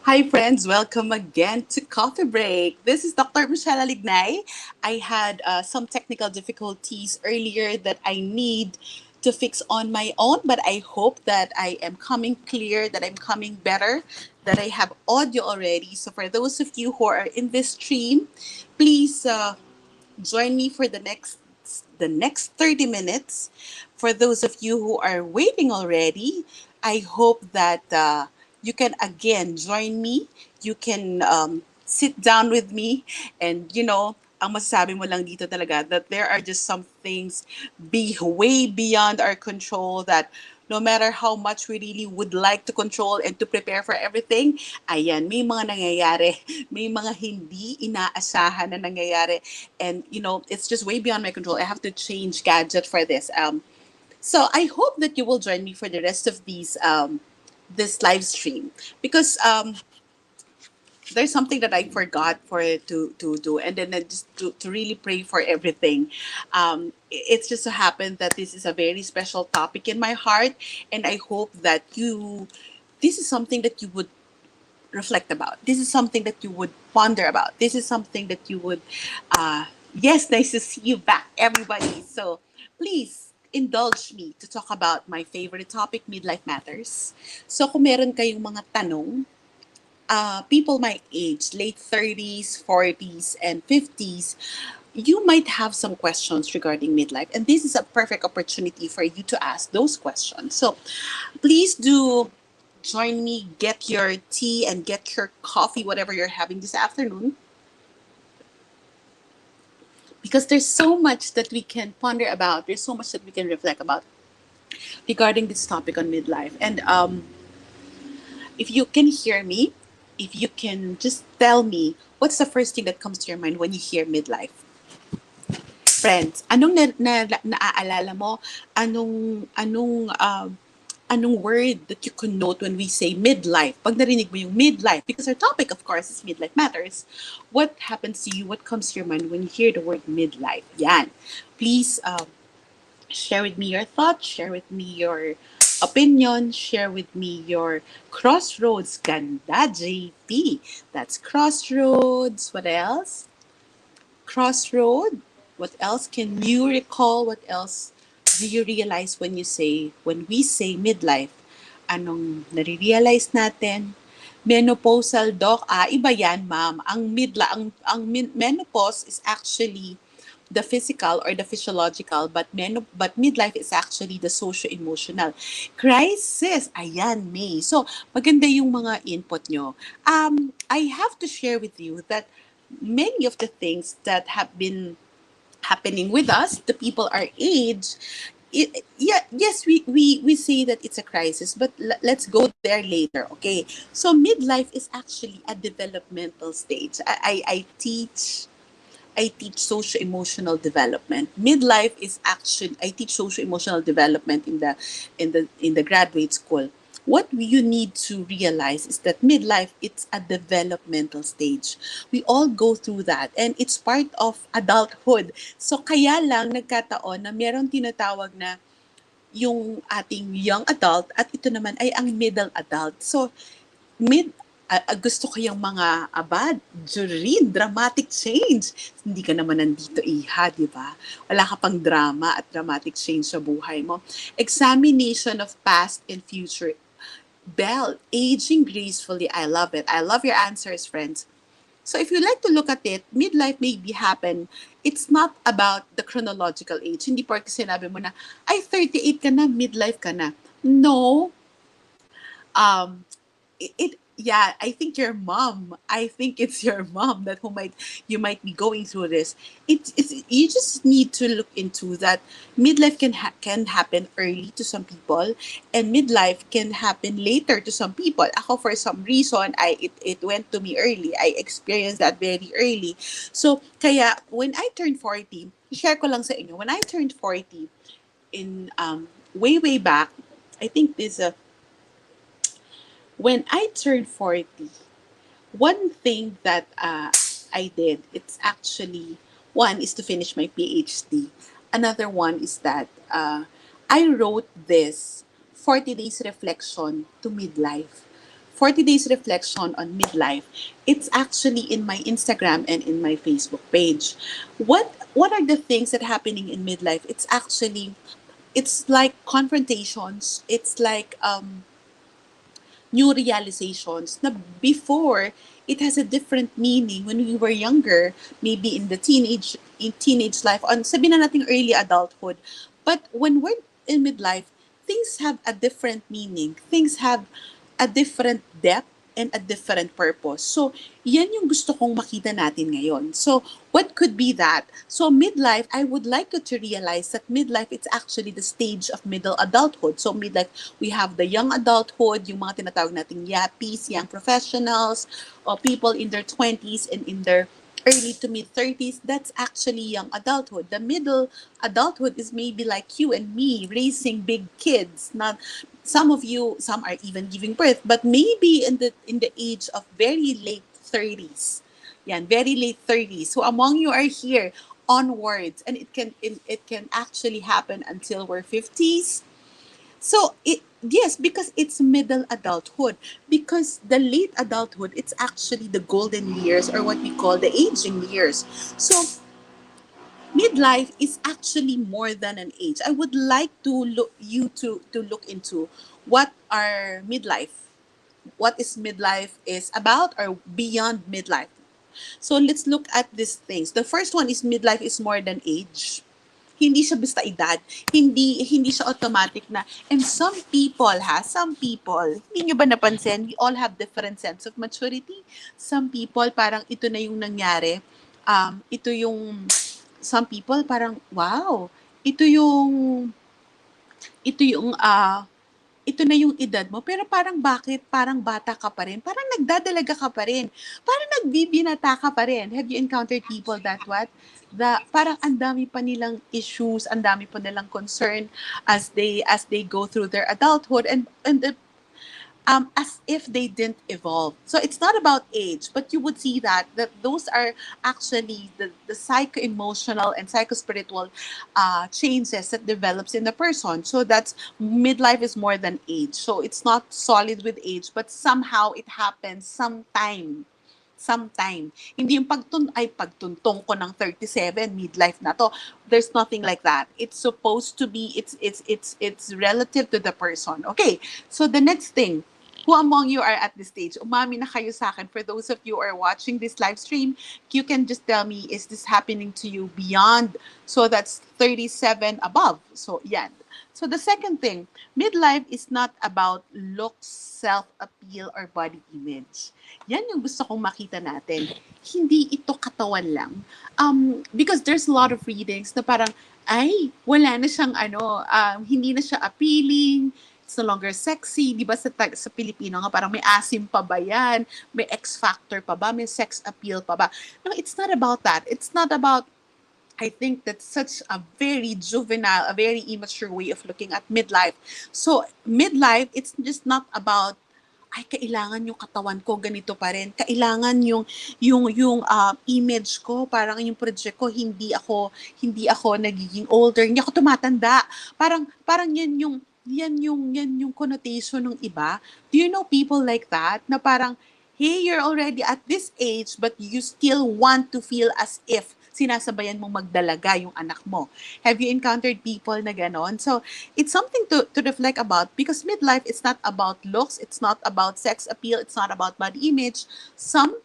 Hi, friends. Welcome again to Coffee Break. This is Dr. Michele. I had some technical difficulties earlier that I need to fix on my own, but I hope that I am coming clear, that I'm coming better, that I have audio already. So, for those of you who are in this stream, please join me for the next 30 minutes. For those of you who are waiting already, I hope that you can again join me. You can sit down with me, and ang masasabi mo lang dito talaga that there are just some things way beyond our control, that no matter how much we really would like to control and to prepare for everything, ayan, may mga nangyayari, may mga hindi inaasahan na nangyayari, and it's just way beyond my control. I have to change gadget for this. So I hope that you will join me for the rest of this live stream, because there's something that I forgot for it to do, and then I just to really pray for everything. It's just so happened that this is a very special topic in my heart, and I hope that this is something that you would reflect about. This is something that you would ponder about. This is something that you would, yes, nice to see you back, everybody. So please indulge me to talk about my favorite topic, midlife matters. So kung meron kayong mga tanong, people my age, late 30s, 40s, and 50s, you might have some questions regarding midlife. And this is a perfect opportunity for you to ask those questions. So please do join me, get your tea and get your coffee, whatever you're having this afternoon, because there's so much that we can ponder about. There's so much that we can reflect about regarding this topic on midlife. And if you can hear me, if you can just tell me what's the first thing that comes to your mind when you hear midlife. Friends, anong naaalala mo? Anong word that you connote when we say midlife? Pag narinig mo yung midlife, because our topic, of course, is midlife matters. What happens to you? What comes to your mind when you hear the word midlife? Yan. Please share with me your thoughts, share with me your opinion, share with me your crossroads. Ganda, JP. That's crossroads. What else? Crossroad. What else can you recall? What else do you realize when we say midlife? Anong nare-realize natin? Menopausal, doc. Iba yan, ma'am. Ang menopause is actually the physical or the physiological, but midlife is actually the socio-emotional crisis. Ayan, May. So, maganda yung mga input nyo. I have to share with you that many of the things that have been happening with us, the people our age, yeah, yes, we say that it's a crisis, but let's go there later, okay? So midlife is actually a developmental stage. I teach social emotional development. Midlife is actually, I teach social emotional development in the graduate school. What you need to realize is that midlife, it's a developmental stage. We all go through that, and it's part of adulthood. So kaya lang nagkataon na meron tinatawag na yung ating young adult, at ito naman ay ang middle adult. So mid gusto ko yung mga abad, Joreen, dramatic change. Hindi ka naman nandito, iha, di ba? Wala ka pang drama at dramatic change sa buhay mo. Examination of past and future. Belle, aging gracefully. I love it. I love your answers, friends. So if you like to look at it, midlife may be happen. It's not about the chronological age. Hindi porke sinabi mo na, ay, 38 ka na, midlife ka na. No, um yeah, I think your mom, I think it's your mom that who might you might be going through this. It's you just need to look into that. Midlife can happen early to some people, and midlife can happen later to some people. Ako, for some reason, it went to me early. I experienced that very early. So kaya when I turned 40, share ko lang sa inyo, when I turned 40 in way back, I think this when I turned 40, one thing that I did, it's actually, one is to finish my PhD. Another one is that I wrote this 40 days reflection to midlife. 40 Days Reflection on Midlife. It's actually in my Instagram and in my Facebook page. What are the things that happening in midlife? It's like confrontations. It's like new realizations na before it has a different meaning when we were younger, maybe in teenage life, on sabihin na natin early adulthood. But when we're in midlife, things have a different meaning. Things have a different depth and a different purpose. So, yan yung gusto kong makita natin ngayon. So, what could be that? So, midlife, I would like you to realize that midlife, it's actually the stage of middle adulthood. So, midlife, we have the young adulthood, yung mga tinatawag nating yappies, young professionals, or people in their 20s and in their early to mid 30s. That's actually young adulthood. The middle adulthood is maybe like you and me raising big kids. Not some of you, some are even giving birth, but maybe in the age of very late 30s. Yan, very late 30s. So among you are here onwards, and it can actually happen until we're 50s. So it yes, because it's middle adulthood. Because the late adulthood, it's actually the golden years, or what we call the aging years. So midlife is actually more than an age. I would like to look into what are midlife, what is midlife is about, or beyond midlife. So let's look at these things. The first one is midlife is more than age. Hindi siya basta edad. Hindi siya automatic na. And some people, hindi nyo ba napansin, we all have different sense of maturity. Some people, parang ito na yung nangyari. Ito yung, some people, parang, wow, ito yung, ito yung, ito na yung edad mo, pero parang bakit parang bata ka pa rin? Parang nagdadalaga ka pa rin. Parang nagbibinata ka pa rin. Have you encountered people that what? Parang ang dami pa nilang issues, ang dami pa nilang concern as they go through their adulthood, and as if they didn't evolve. So it's not about age, but you would see that those are actually the psycho-emotional and psycho-spiritual changes that develops in the person. So that's midlife is more than age. So it's not solid with age, but somehow it happens sometime. Hindi yung pagtuntong ko ng 37, midlife na to. There's nothing like that. It's supposed to be, it's relative to the person. Okay, so the next thing, who among you are at this stage? Umami na kayo sa akin. For those of you who are watching this live stream, you can just tell me, is this happening to you beyond? So that's 37 above. So yan. So the second thing, midlife is not about looks, self-appeal, or body image. Yan yung gusto kong makita natin. Hindi ito katawan lang. Because there's a lot of readings na parang, ay, wala na siyang hindi na siya appealing, it's no longer sexy. Di ba sa Pilipino nga, parang may asim pa ba yan? May X factor pa ba? May sex appeal pa ba? No, it's not about that. It's not about, I think that's such a very juvenile, a very immature way of looking at midlife. So, midlife, it's just not about, ay, kailangan yung katawan ko ganito pa rin. Kailangan yung image ko, parang yung project ko, hindi ako nagiging older, hindi ako tumatanda. Parang yan yung connotation ng iba. Do you know people like that? Na parang, hey, you're already at this age, but you still want to feel as if sinasabayan mong magdalaga yung anak mo. Have you encountered people na ganon? So, it's something to reflect about, because midlife is not about looks, it's not about sex appeal, it's not about body image. Some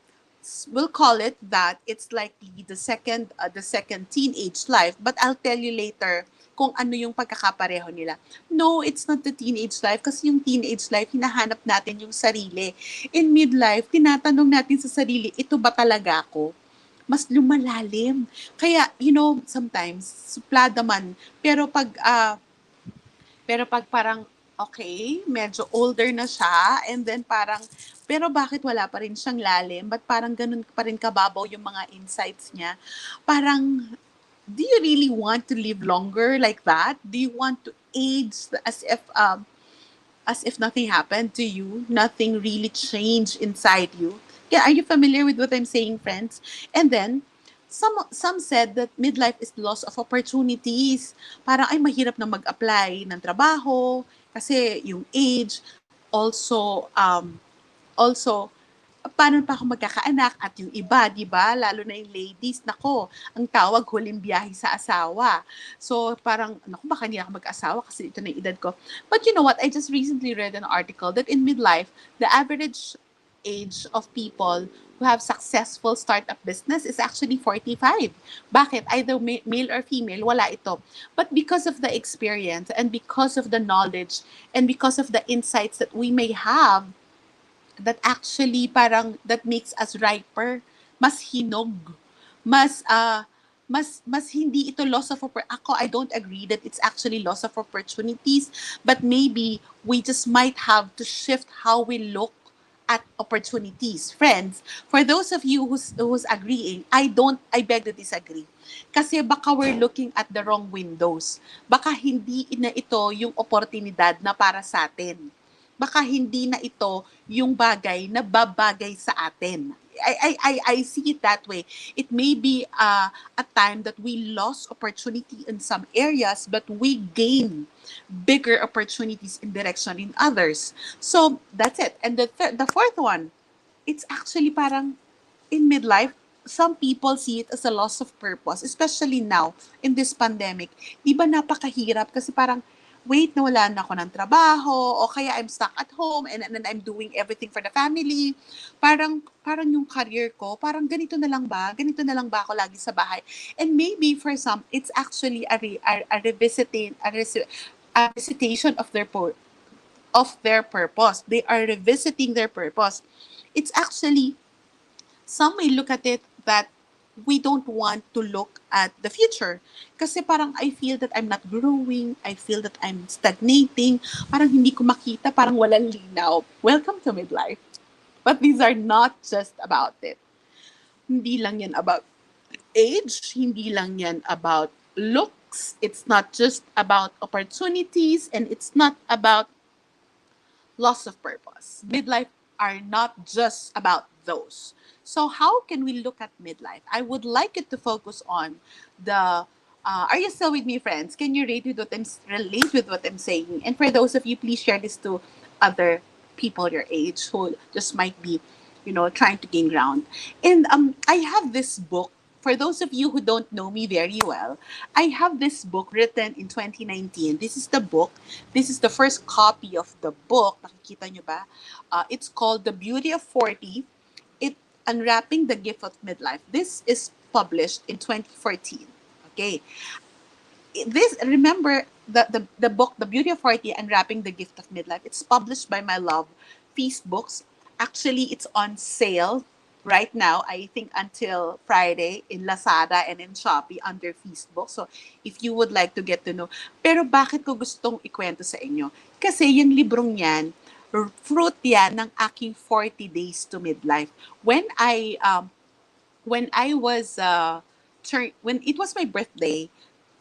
will call it that. It's likely the second teenage life, but I'll tell you later kung ano yung pagkakapareho nila. No, it's not the teenage life, kasi yung teenage life, hinahanap natin yung sarili. In midlife, tinatanong natin sa sarili, ito ba talaga ako? Mas lumalalim. Kaya, sometimes, suplada man. Pero pag parang, okay, medyo older na siya, and then parang, pero bakit wala pa rin siyang lalim? Ba't parang ganun pa rin kababaw yung mga insights niya? Parang, do you really want to live longer like that? Do you want to age as if nothing happened to you, nothing really changed inside you? Yeah, are you familiar with what I'm saying, friends? And then, some said that midlife is loss of opportunities. Parang ay mahirap na mag-apply ng trabaho kasi yung age, also Also, paano pa ako magkakaanak at yung iba, di ba? Lalo na yung ladies, nako, ang tawag huling biyahe sa asawa. So parang, naku, baka hindi ako mag-asawa kasi ito na yung edad ko. But you know what? I just recently read an article that in midlife, the average age of people who have successful startup business is actually 45. Bakit? Either male or female, wala ito. But because of the experience and because of the knowledge and because of the insights that we may have, that actually parang that makes us riper, mas hinog, mas mas hindi ito loss of ako I don't agree that it's actually loss of opportunities, but maybe we just might have to shift how we look at opportunities. Friends, for those of you who's agreeing, I beg to disagree. Kasi baka we're looking at the wrong windows. Baka hindi na ito yung oportunidad na para sa atin. Baka hindi na ito yung bagay na babagay sa atin. I see it that way. It may be a time that we lost opportunity in some areas, but we gain bigger opportunities in direction in others. So that's it. And the fourth one, it's actually parang in midlife, some people see it as a loss of purpose, especially now in this pandemic. Di ba napakahirap kasi parang, wait, nawala na ako ng trabaho, o kaya I'm stuck at home and then I'm doing everything for the family. Parang yung career ko, parang ganito na lang ba? Ganito na lang ba ako lagi sa bahay? And maybe for some, it's actually a revisitation of their purpose. They are revisiting their purpose. It's actually, some may look at it that we don't want to look at the future. Kasi parang I feel that I'm not growing, I feel that I'm stagnating, parang hindi ko makita, parang walang linaw. Welcome to midlife. But these are not just about it. Hindi lang yan about age, hindi lang yan about looks, it's not just about opportunities, and it's not about loss of purpose. Midlife are not just about those. So how can we look at midlife? I would like it to focus on the are you still with me, friends? Can you relate with what I'm saying? And for those of you, please share this to other people your age who just might be, trying to gain ground. And I have this book. For those of you who don't know me very well, I have this book written in 2019. This is the book. This is the first copy of the book. Nakikita nyo ba? It's called The Beauty of 40. It Unwrapping the Gift of Midlife. This is published in 2014. Okay. Remember the book, The Beauty of 40, Unwrapping the Gift of Midlife. It's published by my love, Feast Books. Actually, it's on sale right now, I think until Friday in Lazada and in Shopee under Feast Books. So, if you would like to get to know. Pero bakit ko gustong ikwento sa inyo? Kasi yung librong yan, fruit yan ng aking 40 days to midlife. When I was when it was my birthday,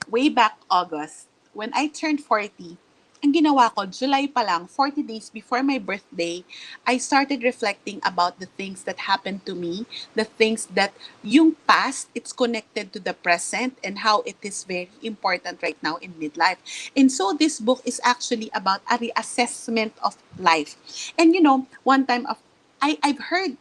way back August, when I turned 40, ang ginawa ko, July pa lang, 40 days before my birthday, I started reflecting about the things that happened to me, the things that yung past, it's connected to the present and how it is very important right now in midlife. And so this book is actually about a reassessment of life. And one time I've heard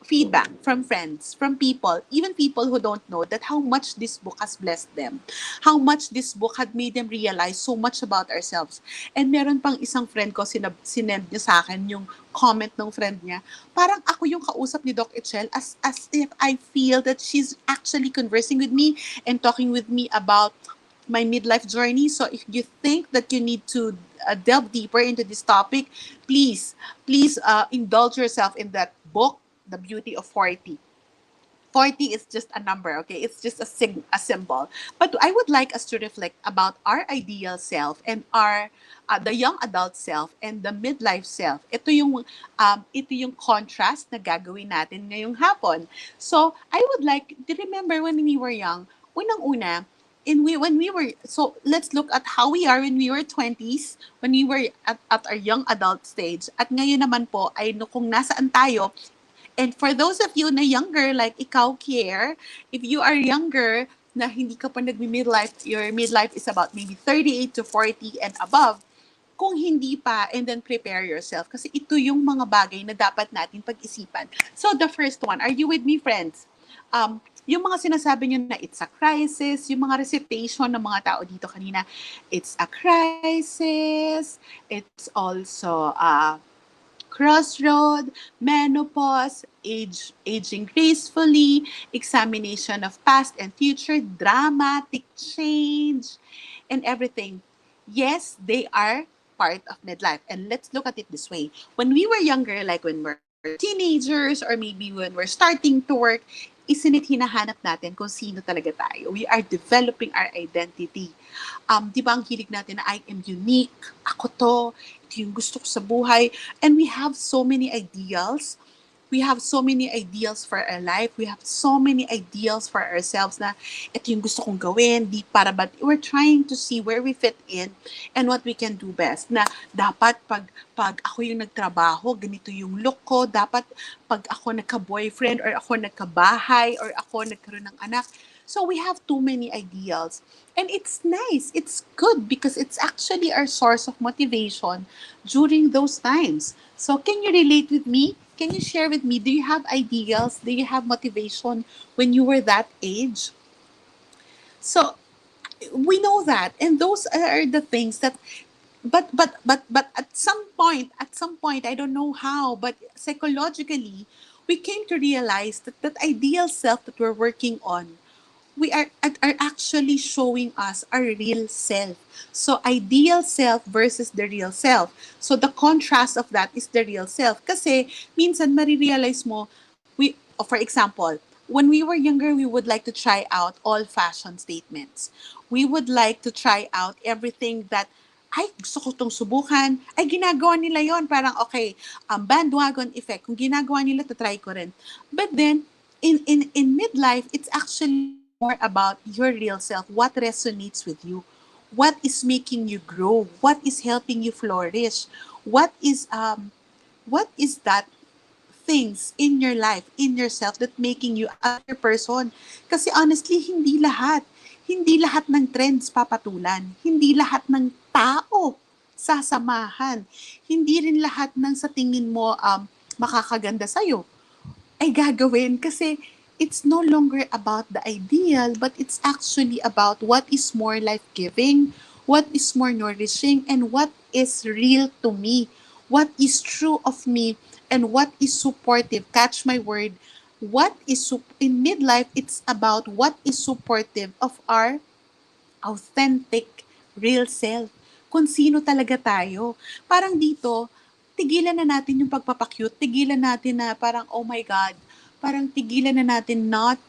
feedback from friends, from people, even people who don't know, that how much this book has blessed them. How much this book had made them realize so much about ourselves. And meron pang isang friend ko, sinend niya sa akin yung comment ng friend niya. Parang ako yung kausap ni Doc Echel as if I feel that she's actually conversing with me and talking with me about my midlife journey. So if you think that you need to delve deeper into this topic, please indulge yourself in that book, The Beauty of 40. 40 is just a number, okay? It's just a symbol. But I would like us to reflect about our ideal self and our the young adult self and the midlife self. Ito yung contrast na gagawin natin ngayong hapon. So, I would like to remember when we were young, unang-una, when we were, so let's look at how we are when we were 20s, when we were at our young adult stage. At ngayon naman po ay kung nasaan tayo. And for those of you na younger, like ikaw, Kier, if you are younger, na hindi ka pa nagmi-midlife, your midlife is about maybe 38 to 40 and above, kung hindi pa, and then prepare yourself. Kasi ito yung mga bagay na dapat natin pag-isipan. So the first one, are you with me, friends? Yung mga sinasabi nyo na it's a crisis, yung mga recitation ng mga tao dito kanina, it's a crisis, it's also a crossroad, menopause, aging gracefully, examination of past and future, dramatic change, and everything. Yes, they are part of midlife. And let's look at it this way. When we were younger, like when we're teenagers or maybe when we're starting to work, isinit hinahanap natin kung sino talaga tayo. We are developing our identity. Di ba ang hilig natin na I am unique, ako to, ito yung gusto ko sa buhay. And we have so many ideals. We have so many ideals for our life. We have so many ideals for ourselves na ito yung gusto kong gawin, di para but we're trying to see where we fit in and what we can do best. Na dapat pag ako yung nagtrabaho, ganito yung look ko. Dapat pag ako nagka-boyfriend or ako nagkabahay or ako nagkaroon ng anak. So we have too many ideals. And it's nice. It's good because it's actually our source of motivation during those times. So can you relate with me? Can you share with me? Do you have ideals? Do you have motivation when you were that age? So we know that, and those are the things that. But at some point, I don't know how, but psychologically, we came to realize that that ideal self that we're working on we are actually showing us our real self. So ideal self versus the real self. So the contrast of that is the real self. Kasi minsan marirealize mo, for example, when we were younger, we would like to try out all fashion statements. We would like to try out everything that ay, gusto ko itong subukan. Ay, ginagawa nila yon. Parang, okay, bandwagon effect. Kung ginagawa nila, try ko rin. But then, in midlife, it's actually more about your real self. What resonates with you? What is making you grow? What is helping you flourish? What is that things in your life, in yourself that making you a better person? Kasi honestly, hindi lahat. Hindi lahat ng trends papatulan. Hindi lahat ng tao sasamahan. Hindi rin lahat ng sa tingin mo makakaganda sa'yo ay gagawin kasi it's no longer about the ideal, but it's actually about what is more life-giving, what is more nourishing, and what is real to me, what is true of me, and what is supportive. Catch my word. In midlife, it's about what is supportive of our authentic, real self. Kung sino talaga tayo. Parang dito, tigilan na natin yung pagpapakyut, tigilan natin na parang, oh my God, parang tigilan na natin not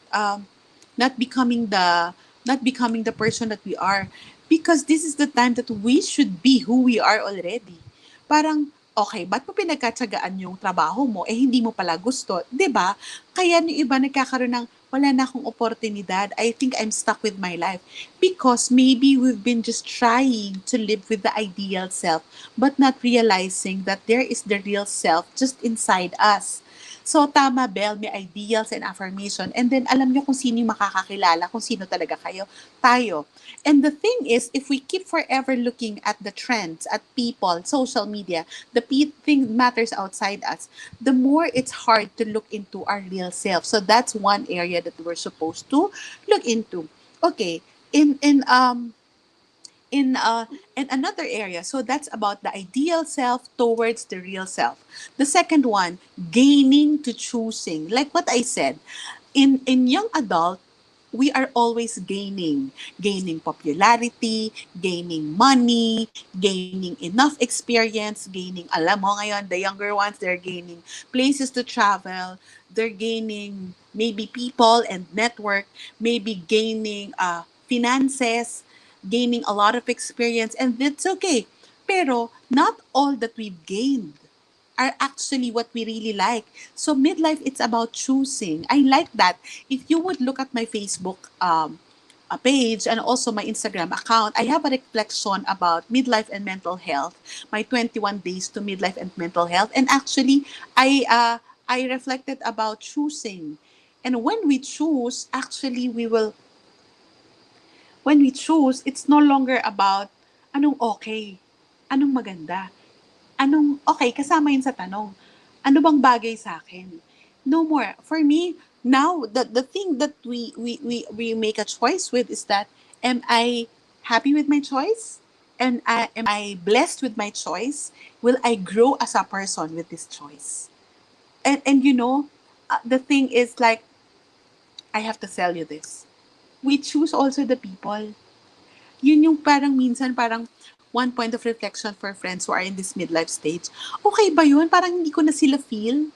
becoming the person that we are. Because this is the time that we should be who we are already. Parang, okay, ba't mo pinagkatsagaan yung trabaho mo, hindi mo pala gusto, 'di ba? Kaya yung iba nagkakaroon ng, wala na akong oportunidad, I think I'm stuck with my life. Because maybe we've been just trying to live with the ideal self, but not realizing that there is the real self just inside us. So, tama, Belle, may ideals and affirmation. And then, alam nyo kung sino yung makakakilala, kung sino talaga tayo. And the thing is, if we keep forever looking at the trends, at people, social media, the thing matters outside us, the more it's hard to look into our real self. So, that's one area that we're supposed to look into. Okay, in in um in another area. So that's about the ideal self towards the real self. The second one, gaining to choosing. Like what I said, in young adult, we are always gaining popularity, gaining money, gaining enough experience, gaining, alam mo ngayon, the younger ones, they're gaining places to travel, they're gaining maybe people and network, maybe gaining finances, gaining a lot of experience, and that's okay. Pero not all that we've gained are actually what we really like. So midlife, it's about choosing. I like that. If you would look at my Facebook a page and also my Instagram account, I have a reflection about midlife and mental health, my 21 days to midlife and mental health. And actually, I reflected about choosing. And when we choose, actually, when we choose, it's no longer about anong okay. anong maganda? Okay, kasama yun sa tanong. Ano bang bagay sa akin? No more. For me, now, the thing that we make a choice with is that, am I happy with my choice? And am I blessed with my choice? Will I grow as a person with this choice? And the thing is like, I have to tell you this. We choose also the people. Yun yung parang minsan parang one point of reflection for friends who are in this midlife stage. Okay ba yun? Parang hindi ko na sila feel.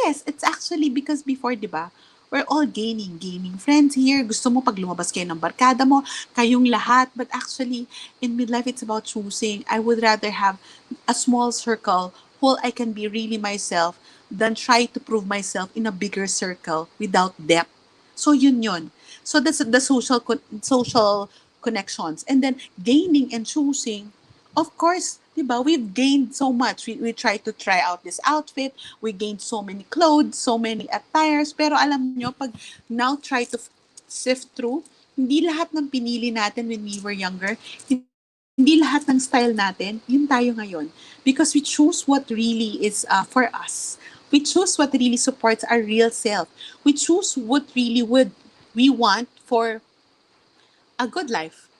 Yes, it's actually because before, di ba, we're all gaining friends here. Gusto mo pag lumabas kayo ng barkada mo, kayong lahat. But actually, in midlife, it's about choosing. I would rather have a small circle where I can be really myself than try to prove myself in a bigger circle without depth. So yun. So that's the social connections. And then gaining and choosing, of course, di ba, we've gained so much. We try to try out this outfit. We gained so many clothes, so many attires. Pero alam nyo, pag now try to sift through, hindi lahat ng pinili natin when we were younger, hindi lahat ng style natin, yun tayo ngayon. Because we choose what really is for us. We choose what really supports our real self. We choose what really would we want for a good life.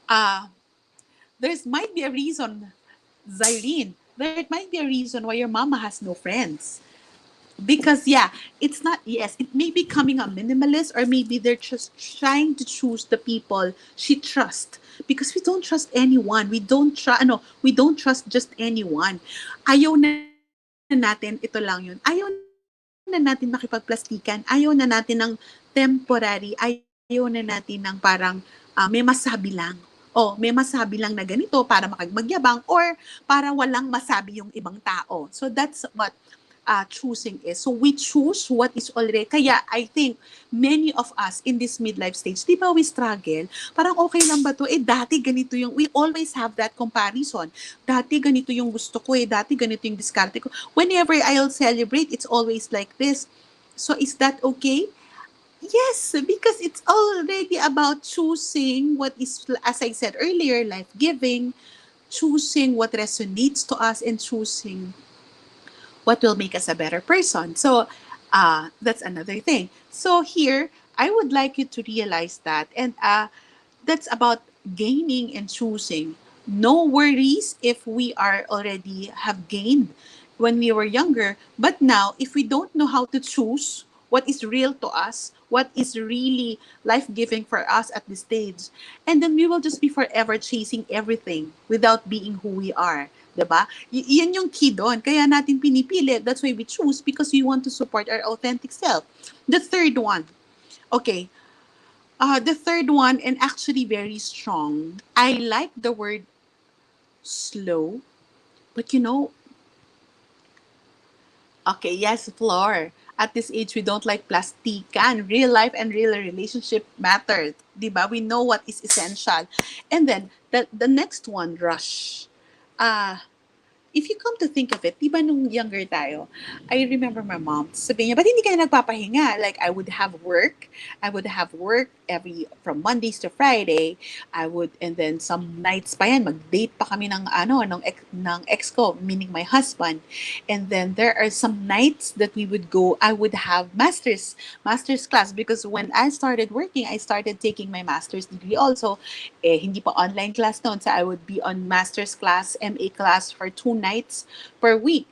Uh, there's might be a reason, Zyrene, there might be a reason why your mama has no friends. Because yeah, it's not, yes, it may be becoming a minimalist, or maybe they're just trying to choose the people she trusts. Because we don't trust anyone. We don't trust just anyone. Ayaw na natin, ito lang yun. Ayaw na natin makipagplastikan. Ayaw na natin ng temporary. Ayaw na natin ng parang may masabi lang. May masabi lang na ganito para makagmagyabang, or para walang masabi yung ibang tao. So that's what choosing is. So we choose what is already. Kaya I think many of us in this midlife stage, di ba we struggle? Parang okay lang ba to? Dati ganito yung, we always have that comparison. Dati ganito yung gusto ko dati ganito yung diskarte ko. Whenever I'll celebrate, it's always like this. So is that okay? Yes, because it's already about choosing what is, as I said earlier, life-giving, choosing what resonates to us, and choosing what will make us a better person. So that's another thing. So here, I would like you to realize that, and that's about gaining and choosing. No worries if we are already have gained when we were younger, but now if we don't know how to choose what is real to us, what is really life-giving for us at this stage, and then we will just be forever chasing everything without being who we are. Diba? Yan yung key doon. Kaya natin pinipili. That's why we choose, because we want to support our authentic self. The third one. Okay. The third one, and actually very strong. I like the word slow, but okay, yes, Floor. At this age, we don't like plastikan. Real life and real relationship matter. Diba? We know what is essential. And then, the next one, rush. Uh, if you come to think of it, di ba nung younger tayo, I remember my mom, sabi niya, ba't hindi kayo nagpapahinga? Like, I would have work from Mondays to Friday. And then some nights pa yan, mag-date pa kami ng ex ko, meaning my husband. And then there are some nights that we would go, I would have master's class, because when I started working, I started taking my master's degree also. Hindi pa online class noon, so I would be on master's class, MA class for 2 nights per week.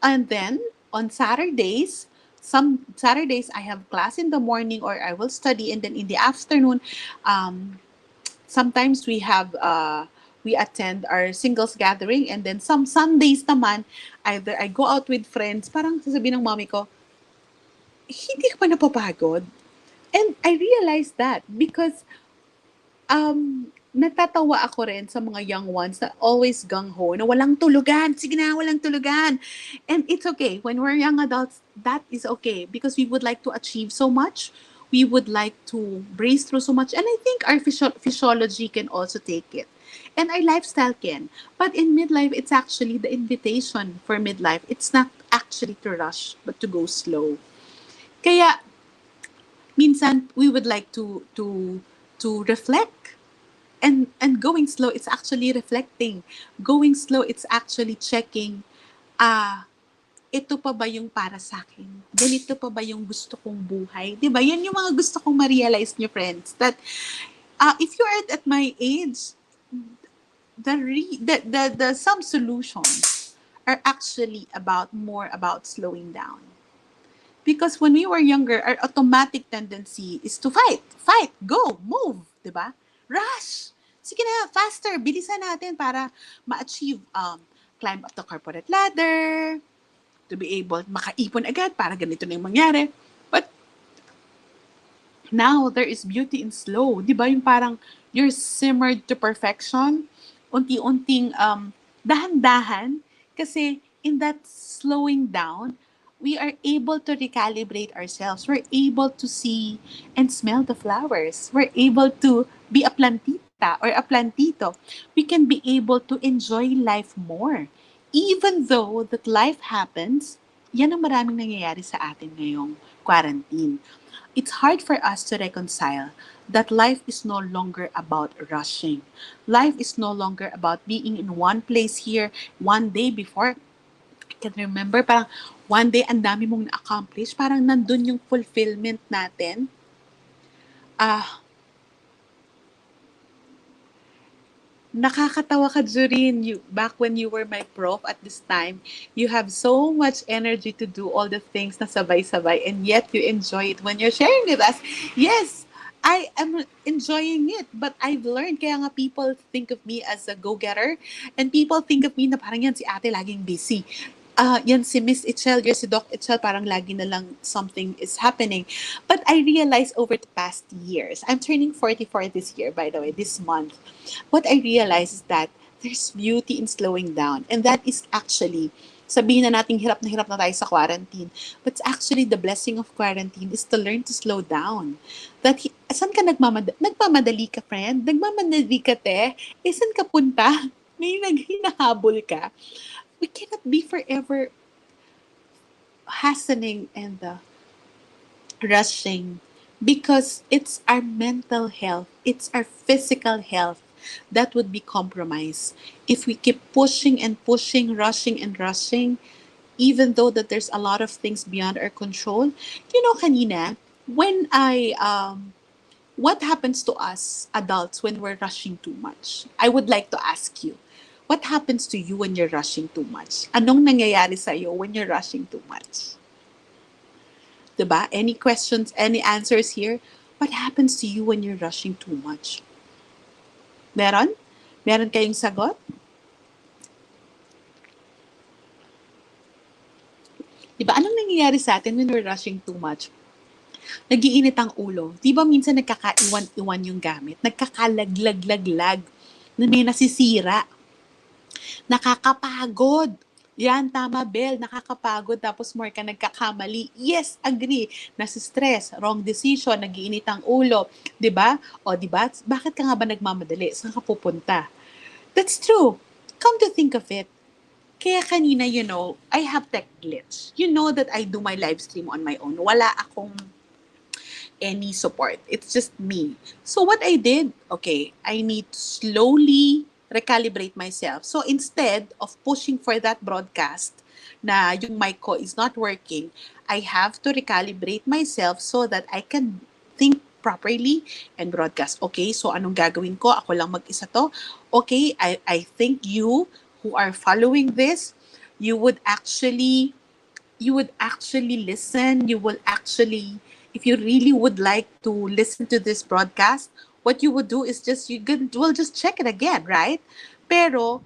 And then on Saturdays, some Saturdays I have class in the morning, or I will study, and then in the afternoon, um, sometimes we attend our singles gathering, and then some Sundays naman, either I go out with friends. Parang sasabihin ng mommy ko, hindi ka pa napapagod? And I realized that because natatawa ako rin sa mga young ones na always gung-ho, na walang tulugan. Sige na, walang tulugan. And it's okay. When we're young adults, that is okay, because we would like to achieve so much. We would like to brace through so much. And I think our physiology can also take it. And our lifestyle can. But in midlife, it's actually the invitation for midlife. It's not actually to rush, but to go slow. Kaya, minsan, we would like to reflect, And going slow, it's actually reflecting. Going slow, it's actually checking, ah, ito pa ba yung para sa akin? Ganito pa ba yung gusto kong buhay? 'Di ba? Yan yung mga gusto kong ma-realize niyo, friends, that if you are at my age, the some solutions are actually more about slowing down. Because when we were younger, our automatic tendency is to fight, go, move, 'di ba? Rush. Sige na, faster, bilisan natin para ma-achieve, climb up the corporate ladder, to be able makaipon agad para ganito na yung mangyari. But now, there is beauty in slow. Di ba yung parang you're simmered to perfection? Unti-unting dahan-dahan. Kasi in that slowing down, we are able to recalibrate ourselves. We're able to see and smell the flowers. We're able to be a plantita or a plantito. We can be able to enjoy life more. Even though that life happens, yan ang maraming nangyayari sa atin ngayong quarantine. It's hard for us to reconcile that life is no longer about rushing. Life is no longer about being in one place here one day before. I can remember parang one day ang dami mong na-accomplish, parang nandun yung fulfillment natin. Nakakatawa ka, Jurin. Back when you were my prof at this time, you have so much energy to do all the things na sabay-sabay, and yet you enjoy it when you're sharing with us. Yes, I am enjoying it, but I've learned, kaya nga people think of me as a go-getter, and people think of me na parang yan si ate laging busy. Yan si Miss Itchel, yan si Doc Itchel, parang lagi na lang something is happening. But I realized over the past years, I'm turning 44 this year, by the way, this month. What I realized is that there's beauty in slowing down. And that is actually, sabihin na natin hirap na tayo sa quarantine. But actually, the blessing of quarantine is to learn to slow down. That, saan ka nagmamadali ka, friend? Nagmamadali ka, te? Saan ka punta? May naghinahabol ka? We cannot be forever hastening and rushing, because it's our mental health, it's our physical health that would be compromised if we keep pushing and pushing, rushing and rushing, even though that there's a lot of things beyond our control. You know, kanina, when what happens to us adults when we're rushing too much? I would like to ask you, what happens to you when you're rushing too much? Anong nangyayari sa'yo when you're rushing too much? Diba? Any questions, any answers here? What happens to you when you're rushing too much? Meron? Meron kayong sagot? Diba? Anong nangyayari sa atin when we're rushing too much? Nagiinit ang ulo. Di ba minsan nagkakaiwan-iwan yung gamit? Nagkakalaglag-laglag na may nasisira. Nakakapagod. Yan, tama, Bel. Nakakapagod. Tapos more ka nagkakamali. Yes, agree. Nasi-stress, wrong decision, nagiinit ang ulo. 'Di ba? O, 'di ba? Bakit ka nga ba nagmamadali? Saan ka pupunta? That's true. Come to think of it, kaya kanina, I have tech glitch. You know that I do my live stream on my own. Wala akong any support. It's just me. So what I did, okay, I need to slowly recalibrate myself. So instead of pushing for that broadcast na yung mic ko is not working, I have to recalibrate myself so that I can think properly and broadcast. Okay, so anong gagawin ko? Ako lang mag-isa to. Okay, I think you who are following this, you would actually listen, you will actually, if you really would like to listen to this broadcast, what you would do is will just check it again, right? Pero,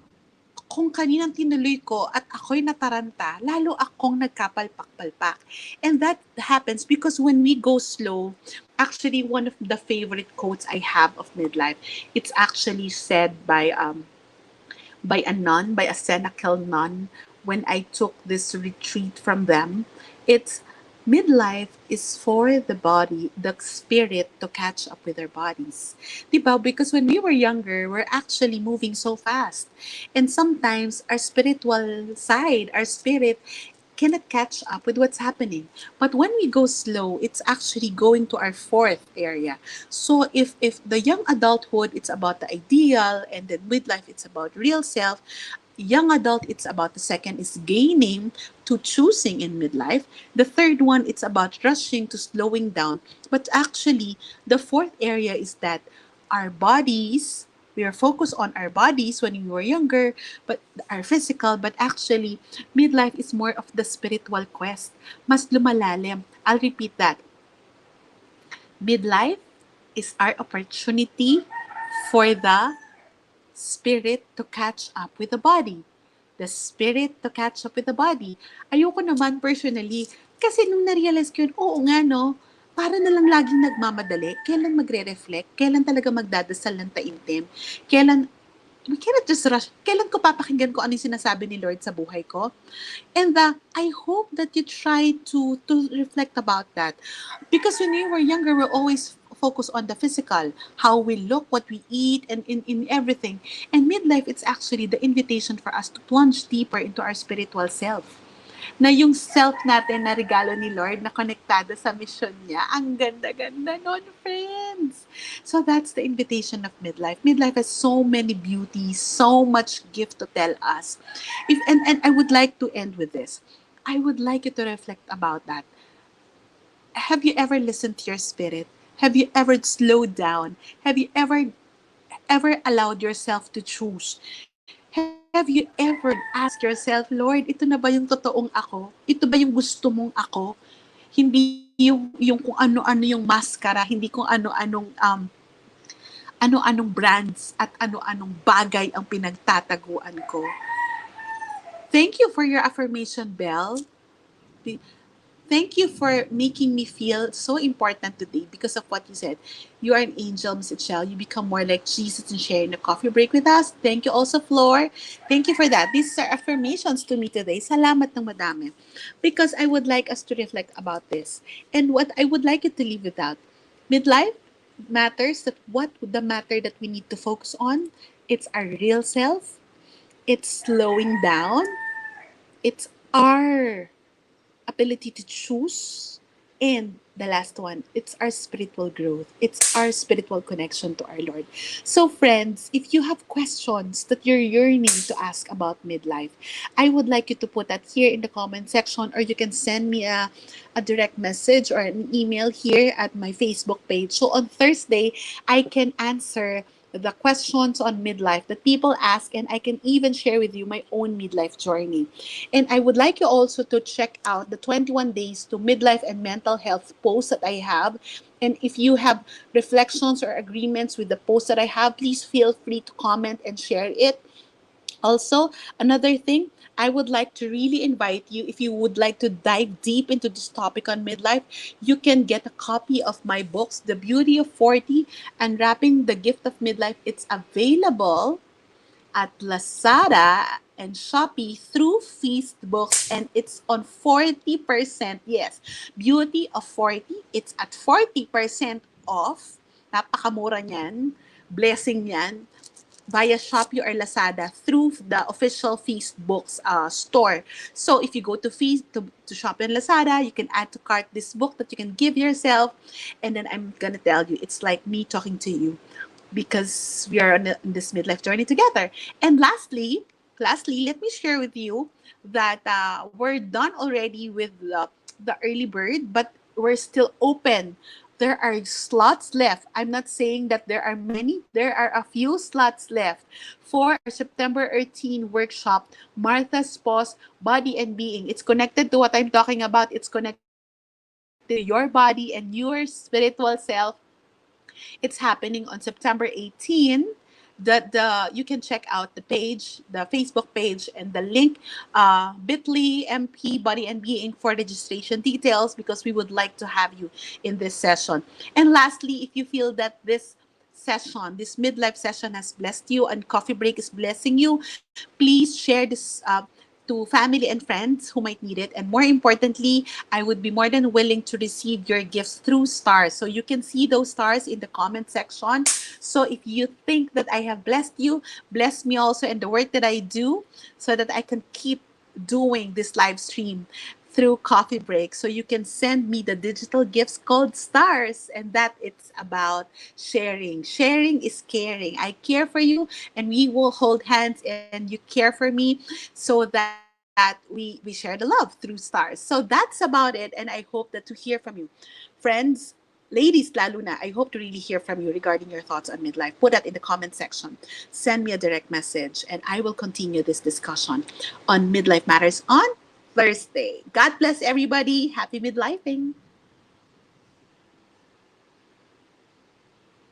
kung kaninang tinuloy ko at ako'y nataranta, lalo akong nagkapalpak-palpak. And that happens because when we go slow, actually one of the favorite quotes I have of midlife, it's actually said by a nun, by a Senecal nun, when I took this retreat from them. It's midlife is for the body, the spirit to catch up with their bodies. Diba? Because when we were younger, we're actually moving so fast. And sometimes our spiritual side, our spirit, cannot catch up with what's happening. But when we go slow, it's actually going to our fourth area. So if the young adulthood, it's about the ideal, and then midlife, it's about real self. Young adult, it's about the second is gaining to choosing in midlife. The third one, it's about rushing to slowing down. But actually, the fourth area is that our bodies, we are focused on our bodies when we were younger, but our physical, but actually, midlife is more of the spiritual quest. Mas lumalalim. I'll repeat that. Midlife is our opportunity for the spirit to catch up with the body. The spirit to catch up with the body. Ayoko naman personally, kasi nung na-realize ko yun, oo nga no, para na lang laging nagmamadali, kailan magre-reflect, kailan talaga magdadasal ng taimtim, kailan, we cannot just rush, kailan ko papakinggan ko ano yung sinasabi ni Lord sa buhay ko. And I hope that you try to reflect about that. Because when we were younger, we're always focused on the physical, how we look, what we eat, and in everything. And midlife, it's actually the invitation for us to plunge deeper into our spiritual self. Na yung self natin na regalo ni Lord na konektado sa mission niya. Ang ganda-ganda nun, friends! So that's the invitation of midlife. Midlife has so many beauties, so much gift to tell us. And I would like to end with this. I would like you to reflect about that. Have you ever listened to your spirit? Have you ever slowed down? Have you ever allowed yourself to choose? Have you ever asked yourself, Lord, ito na ba yung totoong ako? Ito ba yung gusto mong ako? Hindi yung kung ano-ano yung maskara, hindi kung ano-anong brands at ano-anong bagay ang pinagtataguan ko. Thank you for your affirmation, Belle. Thank you for making me feel so important today because of what you said. You are an angel, Miss Michelle. You become more like Jesus and sharing the coffee break with us. Thank you also, Floor. Thank you for that. These are affirmations to me today. Salamat ng madami. Because I would like us to reflect about this. And what I would like you to leave with that. Midlife matters, that what the matter that we need to focus on, it's our real self. It's slowing down. It's our ability to choose. And the last one, it's our spiritual growth. It's our spiritual connection to our Lord. So, friends, if you have questions that you're yearning to ask about midlife, I would like you to put that here in the comment section, or you can send me a direct message or an email here at my Facebook page. So, on Thursday, I can answer the questions on midlife that people ask, and I can even share with you my own midlife journey. And I would like you also to check out the 21 days to midlife and mental health post that I have. And if you have reflections or agreements with the post that I have, please feel free to comment and share it. Also, another thing, I would like to really invite you, if you would like to dive deep into this topic on midlife, you can get a copy of my books, The Beauty of 40, Unwrapping the Gift of Midlife. It's available at Lazada and Shopee through Feast Books, and it's on 40%. Yes, Beauty of 40, it's at 40% off. Napakamura niyan. Blessing yan via Shopee or Lazada through the official Feast Books store. So if you go to Feast to Shopee and Lazada, you can add to cart this book that you can give yourself, and then I'm gonna tell you, it's like me talking to you because we are on this midlife journey together. And lastly, let me share with you that we're done already with the early bird, but we're still open. There are slots left. I'm not saying that there are many. There are a few slots left for our September 18 workshop, Martha's Pause, Body and Being. It's connected to what I'm talking about. It's connected to your body and your spiritual self. It's happening on September 18. The you can check out the page, the Facebook page, and the link, bit.ly MP Body and Being for registration details, because we would like to have you in this session. And lastly, if you feel that this midlife session has blessed you and Coffee Break is blessing you, please share this to family and friends who might need it. And more importantly, I would be more than willing to receive your gifts through stars. So you can see those stars in the comment section. So if you think that I have blessed you, bless me also in the work that I do so that I can keep doing this live stream. through Coffee Break. So you can send me the digital gifts called stars, and that it's about sharing. Sharing is caring. I care for you, and we will hold hands, and you care for me, so that we share the love through stars. So that's about it, and I hope that to hear from you, friends. Ladies, lalo na, I hope to really hear from you regarding your thoughts on midlife. Put that in the comment section. Send me a direct message, and I will continue this discussion on Midlife Matters on Thursday. God bless everybody. Happy midlifing.